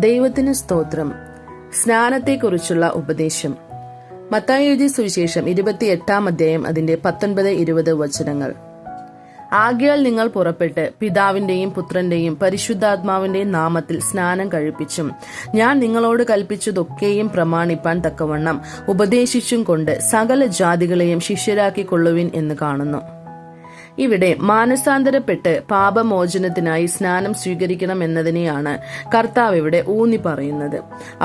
ദൈവത്തിന് സ്തോത്രം. സ്നാനത്തെക്കുറിച്ചുള്ള ഉപദേശം. മത്തായി എഴുതിയ സുവിശേഷം 28 അധ്യായം അതിന്റെ 19-20 വചനങ്ങൾ. ആകയാൽ നിങ്ങൾ പുറപ്പെട്ട് പിതാവിന്റെയും പുത്രന്റെയും പരിശുദ്ധാത്മാവിന്റെയും നാമത്തിൽ സ്നാനം കഴിപ്പിച്ചും ഞാൻ നിങ്ങളോട് കൽപ്പിച്ചതൊക്കെയും പ്രമാണിപ്പാൻ തക്കവണ്ണം ഉപദേശിച്ചും കൊണ്ട് സകല ജാതികളെയും ശിഷ്യരാക്കിക്കൊള്ളുവിൻ എന്ന് കാണുന്നു. ഇവിടെ മാനസാന്തരപ്പെട്ട് പാപമോചനത്തിനായി സ്നാനം സ്വീകരിക്കണം എന്നതിനെയാണ് കർത്താവ് ഇവിടെ ഊന്നി പറയുന്നത്.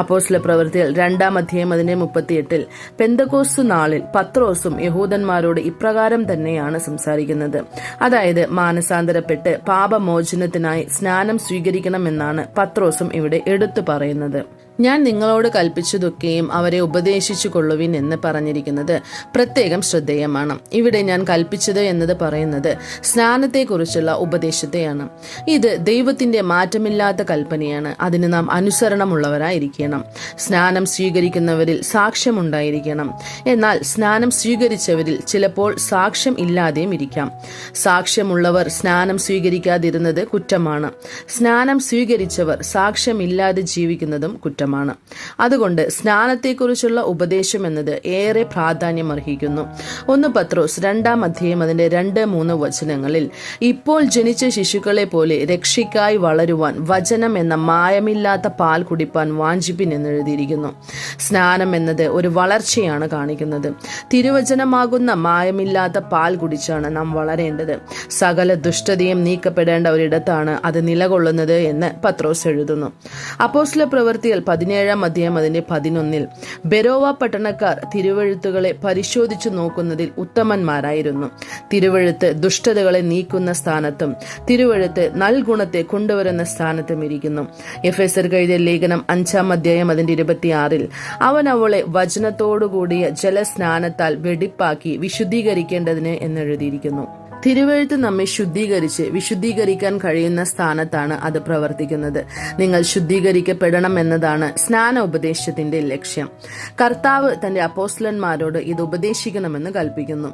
അപ്പോസ്തല പ്രവൃത്തികൾ 2 അധ്യായം അതിന്റെ 38 പെന്തക്കോസ്തു നാളിൽ പത്രോസും യഹൂദന്മാരോട് ഇപ്രകാരം തന്നെയാണ് സംസാരിക്കുന്നത്. അതായത് മാനസാന്തരപ്പെട്ട് പാപമോചനത്തിനായി സ്നാനം സ്വീകരിക്കണമെന്നാണ് പത്രോസും ഇവിടെ എടുത്തു പറയുന്നത്. ഞാൻ നിങ്ങളോട് കൽപ്പിച്ചതൊക്കെയും അവരെ ഉപദേശിച്ചു കൊള്ളുവിൻ എന്ന് പറഞ്ഞിരിക്കുന്നത് പ്രത്യേകം ശ്രദ്ധേയമാണ്. ഇവിടെ ഞാൻ കൽപ്പിച്ചത് എന്നത് പറയുന്നത് സ്നാനത്തെക്കുറിച്ചുള്ള ഉപദേശത്തെയാണ്. ഇത് ദൈവത്തിന്റെ മാറ്റമില്ലാത്ത കൽപ്പനയാണ്. അതിന് നാം അനുസരണമുള്ളവരായിരിക്കണം. സ്നാനം സ്വീകരിക്കുന്നവരിൽ സാക്ഷ്യമുണ്ടായിരിക്കണം. എന്നാൽ സ്നാനം സ്വീകരിച്ചവരിൽ ചിലപ്പോൾ സാക്ഷ്യം ഇല്ലാതെയും ഇരിക്കാം. സാക്ഷ്യമുള്ളവർ സ്നാനം സ്വീകരിക്കാതിരുന്നത് കുറ്റമാണ്. സ്നാനം സ്വീകരിച്ചവർ സാക്ഷ്യമില്ലാതെ ജീവിക്കുന്നതും കുറ്റമാണ്. അതുകൊണ്ട് സ്നാനത്തെക്കുറിച്ചുള്ള ഉപദേശം എന്നത് ഏറെ പ്രാധാന്യം അർഹിക്കുന്നു. 1 പത്രോസ് 2 അധ്യായം അതിന്റെ 2-3 വചനങ്ങളിൽ ഇപ്പോൾ ജനിച്ച ശിശുക്കളെ പോലെ രക്ഷയ്ക്കായി വളരുവാൻ വചനം എന്ന മായമില്ലാത്ത പാൽ കുടിപ്പാൻ വാഞ്ചിപ്പിൻ എന്ന് എഴുതിയിരിക്കുന്നു. സ്നാനം എന്നത് ഒരു വളർച്ചയാണ് കാണിക്കുന്നത്. തിരുവചനമാകുന്ന മായമില്ലാത്ത പാൽ കുടിച്ചാണ് നാം വളരേണ്ടത്. സകല ദുഷ്ടതയും നീക്കപ്പെടേണ്ട ഒരിടത്താണ് അത് നിലകൊള്ളുന്നത് എന്ന് പത്രോസ് എഴുതുന്നു. അപ്പോസ്തല പ്രവൃത്തികൾ 17 അധ്യായം അതിന്റെ 11 ബെരോവ പട്ടണക്കാർ തിരുവെഴുത്തുകളെ പരിശോധിച്ചു നോക്കുന്നതിൽ ഉത്തമന്മാരായിരുന്നു. തിരുവെഴുത്ത് ദുഷ്ടതകളെ നീക്കുന്ന സ്ഥാനത്തും തിരുവെഴുത്ത് നൽഗുണത്തെ കൊണ്ടുവരുന്ന സ്ഥാനത്തും ഇരിക്കുന്നു. എഫേസ്യർക്ക് എഴുതിയ ലേഖനം 5 അധ്യായം അതിന്റെ 26 അവൻ അവളെ വചനത്തോടുകൂടിയ ജലസ്നാനത്താൽ വെടിപ്പാക്കി വിശുദ്ധീകരിക്കേണ്ടതിന് എന്നെഴുതിയിരിക്കുന്നു. തിരുവെഴുത്ത് നമ്മെ ശുദ്ധീകരിച്ച് വിശുദ്ധീകരിക്കാൻ കഴിയുന്ന സ്ഥാനത്താണ് അത് പ്രവർത്തിക്കുന്നത്. നിങ്ങൾ ശുദ്ധീകരിക്കപ്പെടണം എന്നതാണ് സ്നാന ഉപദേശത്തിന്റെ ലക്ഷ്യം. കർത്താവ് തന്റെ അപ്പോസ്തലന്മാരോട് ഇത് ഉപദേശിക്കണമെന്ന് കൽപ്പിക്കുന്നു.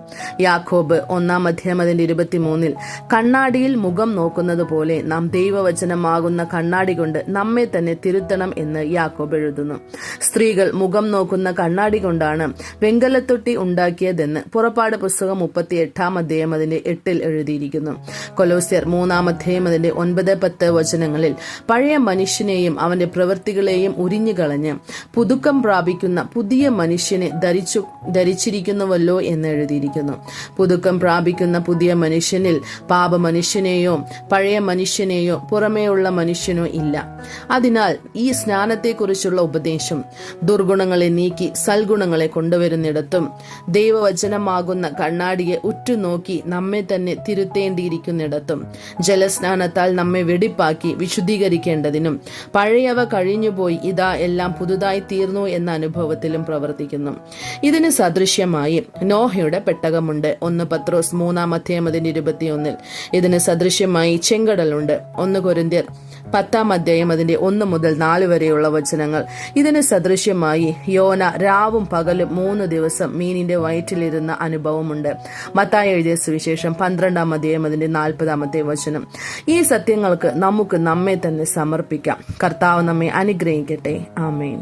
യാക്കോബ് 1 അധ്യായം അതിന്റെ 23 കണ്ണാടിയിൽ മുഖം നോക്കുന്നത് പോലെ നാം ദൈവവചനമാകുന്ന കണ്ണാടി കൊണ്ട് നമ്മെ തന്നെ തിരുത്തണം എന്ന് യാക്കോബ് എഴുതുന്നു. സ്ത്രീകൾ മുഖം നോക്കുന്ന കണ്ണാടി കൊണ്ടാണ് വെങ്കലത്തൊട്ടി ഉണ്ടാക്കിയതെന്ന് പുറപ്പാട് പുസ്തകം 38 അധ്യായം അതിന്റെ 8 എഴുതിയിരിക്കുന്നു. കൊലോസ്യർ 3 അധ്യായം അതിന്റെ 9-10 വചനങ്ങളിൽ പഴയ മനുഷ്യനെയും അവന്റെ പ്രവൃത്തികളെയും ഉരിഞ്ഞുകളഞ്ഞ് പുതുക്കം പ്രാപിക്കുന്ന പുതിയ മനുഷ്യനെ ധരിച്ചിരിക്കുന്നുവല്ലോ എന്ന് എഴുതിയിരിക്കുന്നു. പുതുക്കം പ്രാപിക്കുന്ന പുതിയ മനുഷ്യനിൽ പാപ മനുഷ്യനെയോ പഴയ മനുഷ്യനെയോ പുറമേയുള്ള മനുഷ്യനോ ഇല്ല. അതിനാൽ ഈ സ്നാനത്തെക്കുറിച്ചുള്ള ഉപദേശം ദുർഗുണങ്ങളെ നീക്കി സൽഗുണങ്ങളെ കൊണ്ടുവരുന്നിടത്തും ദൈവവചനമാകുന്ന കണ്ണാടിയെ ഉറ്റുനോക്കി നമ്മെ തന്നെ തിരുത്തേണ്ടിയിരിക്കുന്നിടത്തും ജലസ്നാനത്താൽ നമ്മെ വെടിപ്പാക്കി വിശുദ്ധീകരിക്കേണ്ടതിനും പഴയവ കഴിഞ്ഞുപോയി ഇതാ എല്ലാം പുതുതായി തീർന്നു എന്ന അനുഭവത്തിലും പ്രവർത്തിക്കുന്നു. ഇതിന് സദൃശ്യമായി നോഹയുടെ പെട്ടകമുണ്ട്. 1 പത്രോസ് 3 അധ്യായം അതിന്റെ 21 ഇതിന് സദൃശ്യമായി ചെങ്കടലുണ്ട്. 1 കൊരിന്ത്യർ 10 അധ്യായം അതിന്റെ 1 മുതൽ 4 വരെയുള്ള വചനങ്ങൾ. ഇതിന് സദൃശ്യമായി യോന രാവും പകലും 3 ദിവസം മീനിന്റെ വയറ്റിലിരുന്ന അനുഭവമുണ്ട്. മത്തായി എഴുതിയ സുവിശേഷം 12 അധ്യായം അതിന്റെ 40 വചനം. ഈ സത്യങ്ങൾക്ക് നമുക്ക് നമ്മെ തന്നെ സമർപ്പിക്കാം. കർത്താവ് നമ്മെ അനുഗ്രഹിക്കട്ടെ. ആമേൻ.